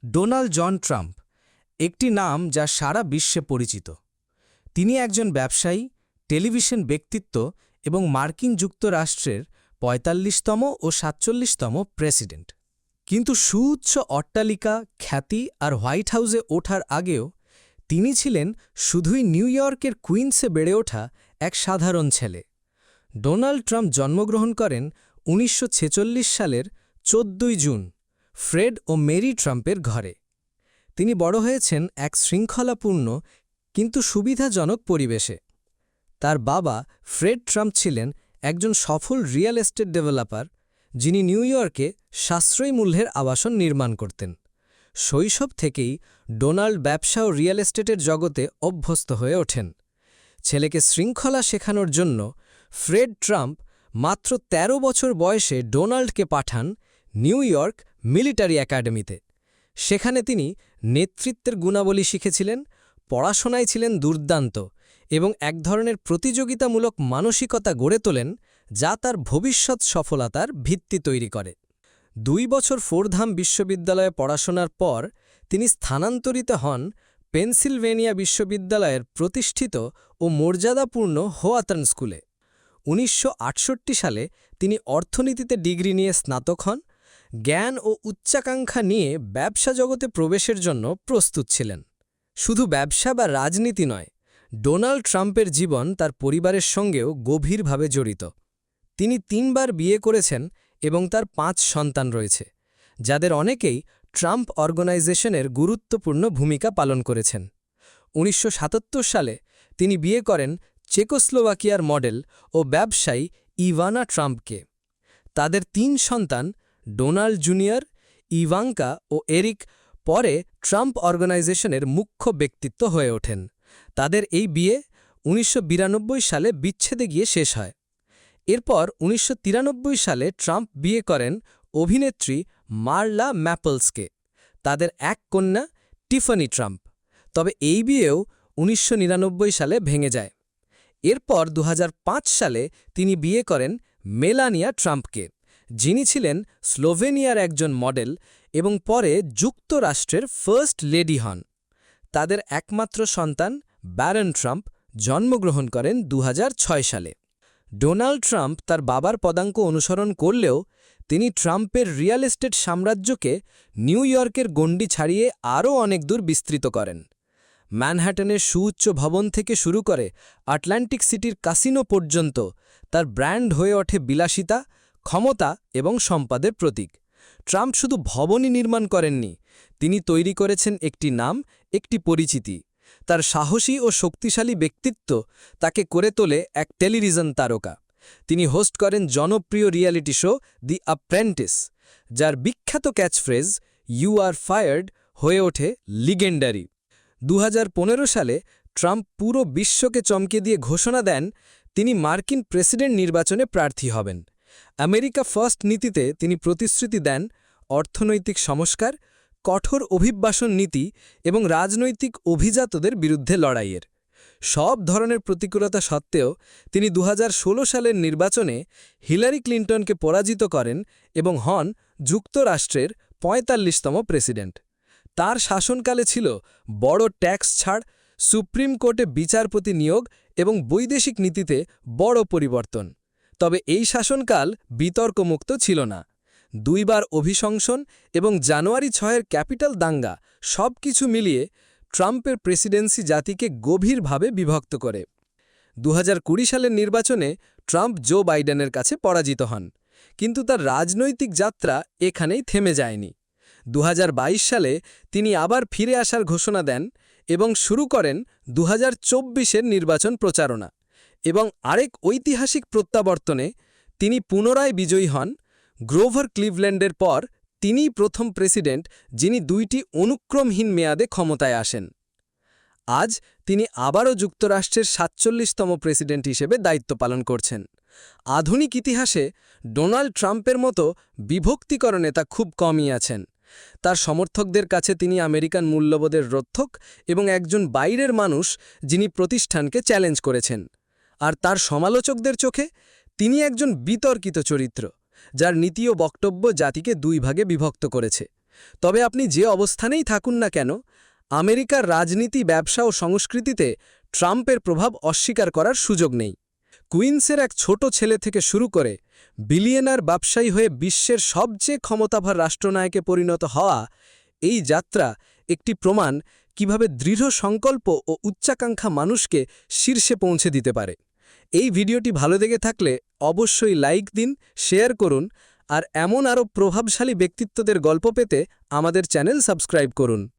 Donald জন Trump একটি নাম যা সারা বিশ্বে পরিচিত। তিনি একজন ব্যবসায়ী, টেলিভিশন ব্যক্তিত্ব এবং মার্কিন যুক্তরাষ্ট্রের ৪৫তম ও ৪৭তম প্রেসিডেন্ট। কিন্তু সুউচ্চ অট্টালিকা, খ্যাতি আর হোয়াইট হাউসে ওঠার আগেও তিনি ছিলেন শুধুই নিউ ইয়র্কের কুইন্সে বেড়ে ওঠা এক সাধারণ ছেলে। ডোনাল্ড ট্রাম্প জন্মগ্রহণ করেন ১৯৪৬ সালের ১৪ই জুন ফ্রেড ও মেরি ট্রাম্পের ঘরে। তিনি বড় হয়েছেন এক শৃঙ্খলাপূর্ণ কিন্তু সুবিধাজনক পরিবেশে। তার বাবা ফ্রেড ট্রাম্প ছিলেন একজন সফল রিয়েল এস্টেট ডেভেলপার, যিনি নিউ ইয়র্কে সাশ্রয়ী মূল্যের আবাসন নির্মাণ করতেন। শৈশব থেকেই ডোনাল্ড ব্যবসা ও রিয়েল এস্টেটের জগতে অভ্যস্ত হয়ে ওঠেন। ছেলেকে শৃঙ্খলা শেখানোর জন্য ফ্রেড ট্রাম্প মাত্র ১৩ বছর বয়সে ডোনাল্ডকে পাঠান নিউ ইয়র্ক মিলিটারি একাডেমিতে। সেখানে তিনি নেতৃত্বের গুণাবলী শিখেছিলেন, পড়াশোনায় ছিলেন দুর্দান্ত এবং এক ধরনের প্রতিযোগিতামূলক মানসিকতা গড়ে তোলেন, যা তার ভবিষ্যৎ সফলতার ভিত্তি তৈরি করে। ২ বছর ফোর্ডহাম বিশ্ববিদ্যালয়ে পড়াশোনার পর তিনি স্থানান্তরিত হন পেনসিলভেনিয়া বিশ্ববিদ্যালয়ের প্রতিষ্ঠিত ও মর্যাদাপূর্ণ হোয়াটন স্কুলে। ১৯৬৮ সালে তিনি অর্থনীতিতে ডিগ্রি নিয়ে স্নাতক হন। জ্ঞান ও উচ্চাকাঙ্ক্ষা নিয়ে ব্যবসা জগতে প্রবেশের জন্য প্রস্তুত ছিলেন। শুধু ব্যবসা বা রাজনীতি নয়, ডোনাল্ড ট্রাম্পের জীবন তার পরিবারের সঙ্গেও গভীরভাবে জড়িত। তিনি ৩ বার বিয়ে করেছেন এবং তার ৫ সন্তান রয়েছে, যাদের অনেকেই ট্রাম্প অর্গানাইজেশনের গুরুত্বপূর্ণ ভূমিকা পালন করেছেন। ১৯৭৭ সালে তিনি বিয়ে করেন চেকোস্লোভাকিয়ার মডেল ও ব্যবসায়ী ইভানা ট্রাম্পকে। তাদের ৩ সন্তান ডোনাল্ড জুনিয়র, ইভাঙ্কা ও এরিক পরে ট্রাম্প অর্গানাইজেশনের মুখ্য ব্যক্তিত্ব হয়ে ওঠেন। তাদের এই বিয়ে ১৯৯২ সালে বিচ্ছেদে গিয়ে শেষ হয়। এরপর ১৯৯৩ সালে ট্রাম্প বিয়ে করেন অভিনেত্রী মার্লা ম্যাপলসকে। তাদের এক কন্যা টিফানি ট্রাম্প। তবে এই বিয়েও ১৯৯৯ সালে ভেঙে যায়। এরপর ২০০৫ সালে তিনি বিয়ে করেন মেলানিয়া ট্রাম্পকে, যিনি ছিলেন স্লোভেনিয়ার একজন মডেল এবং পরে যুক্তরাষ্ট্রের ফার্স্ট লেডি হন। তাদের একমাত্র সন্তান ব্যারন ট্রাম্প জন্মগ্রহণ করেন ২০০৬ সালে। ডোনাল্ড ট্রাম্প তার বাবার পদাঙ্ক অনুসরণ করলেও তিনি ট্রাম্পের রিয়েল এস্টেট সাম্রাজ্যকে নিউ ইয়র্কের গণ্ডি ছাড়িয়ে আরও অনেক দূর বিস্তৃত করেন। ম্যানহাটনের সুউচ্চ ভবন থেকে শুরু করে আটলান্টিক সিটির কাসিনো পর্যন্ত তার ব্র্যান্ড হয়ে ওঠে বিলাসিতা, ক্ষমতা এবং সম্পদের প্রতীক। ট্রাম্প শুধু ভবনই নির্মাণ করেননি, তিনি তৈরি করেছেন একটি নাম, একটি পরিচিতি। তার সাহসী ও শক্তিশালী ব্যক্তিত্ব তাকে করে তোলে এক টেলিভিশন তারকা। তিনি হোস্ট করেন জনপ্রিয় রিয়েলিটি শো দি অ্যাপ্রেন্টিস, যার বিখ্যাত ক্যাচফ্রেজ "ইউ আর ফায়ার্ড" হয়ে ওঠে লিগেন্ডারি। ২০১৫ সালে ট্রাম্প পুরো বিশ্বকে চমকে দিয়ে ঘোষণা দেন তিনি মার্কিন প্রেসিডেন্ট নির্বাচনে প্রার্থী হবেন। আমেরিকা ফার্স্ট নীতিতে তিনি প্রতিশ্রুতি দেন অর্থনৈতিক সংস্কার, কঠোর অভিবাসন নীতি এবং রাজনৈতিক অভিজাতদের বিরুদ্ধে লড়াইয়ের। সব ধরনের প্রতিকূলতা সত্ত্বেও তিনি ২০১৬ সালের নির্বাচনে হিলারি ক্লিন্টনকে পরাজিত করেন এবং হন যুক্তরাষ্ট্রের ৪৫তম প্রেসিডেন্ট। তার শাসনকালে ছিল বড় ট্যাক্স ছাড়, সুপ্রিম কোর্টে বিচারপতি নিয়োগ এবং বৈদেশিক নীতিতে বড় পরিবর্তন। তবে এই শাসনকাল বিতর্কমুক্ত ছিল না। ২ বার অভিশংসন এবং জানুয়ারি ৬-এর ক্যাপিটাল দাঙ্গা সবকিছু মিলিয়ে ট্রাম্পের প্রেসিডেন্সি জাতিকে গভীরভাবে বিভক্ত করে। ২০২০ সালের নির্বাচনে ট্রাম্প জো বাইডেনের কাছে পরাজিত হন, কিন্তু তার রাজনৈতিক যাত্রা এখানেই থেমে যায়নি। ২০২২ সালে তিনি আবার ফিরে আসার ঘোষণা দেন এবং শুরু করেন ২০২৪-এর নির্বাচন প্রচারণা। এবং আরেক ঐতিহাসিক প্রত্যাবর্তনে তিনি পুনরায় বিজয়ী হন। গ্রোভার ক্লিভল্যান্ডের পর তিনিই প্রথম প্রেসিডেন্ট যিনি ২টি অনুক্রমহীন মেয়াদে ক্ষমতায় আসেন। আজ তিনি আবারও যুক্তরাষ্ট্রের ৪৭তম প্রেসিডেন্ট হিসেবে দায়িত্ব পালন করছেন। আধুনিক ইতিহাসে ডোনাল্ড ট্রাম্পের মতো বিভক্তিকর নেতা খুব কমই আছেন। তার সমর্থকদের কাছে তিনি আমেরিকান মূল্যবোধের রক্ষক এবং একজন বাইরের মানুষ যিনি প্রতিষ্ঠানকে চ্যালেঞ্জ করেছেন। আর তার সমালোচকদের চোখে তিনি একজন বিতর্কিত চরিত্র, যার নীতি ও বক্তব্য জাতিকে ২ ভাগে বিভক্ত করেছে। তবে আপনি যে অবস্থানেই থাকুন না কেন, আমেরিকার রাজনীতি, ব্যবসা ও সংস্কৃতিতে ট্রাম্পের প্রভাব অস্বীকার করার সুযোগ নেই। কুইন্সের এক ছোট ছেলে থেকে শুরু করে বিলিয়নার ব্যবসায়ী হয়ে বিশ্বের সবচেয়ে ক্ষমতাধর রাষ্ট্রনায়কে পরিণত হওয়া, এই যাত্রা একটি প্রমাণ কিভাবে দৃঢ় সংকল্প ও উচ্চাকাঙ্ক্ষা মানুষকে শীর্ষে পৌঁছে দিতে পারে। এই ভিডিওটি ভালো লেগে থাকলে অবশ্যই লাইক দিন, শেয়ার করুন, আর এমন আরও প্রভাবশালী ব্যক্তিত্বদের গল্প পেতে আমাদের চ্যানেল সাবস্ক্রাইব করুন।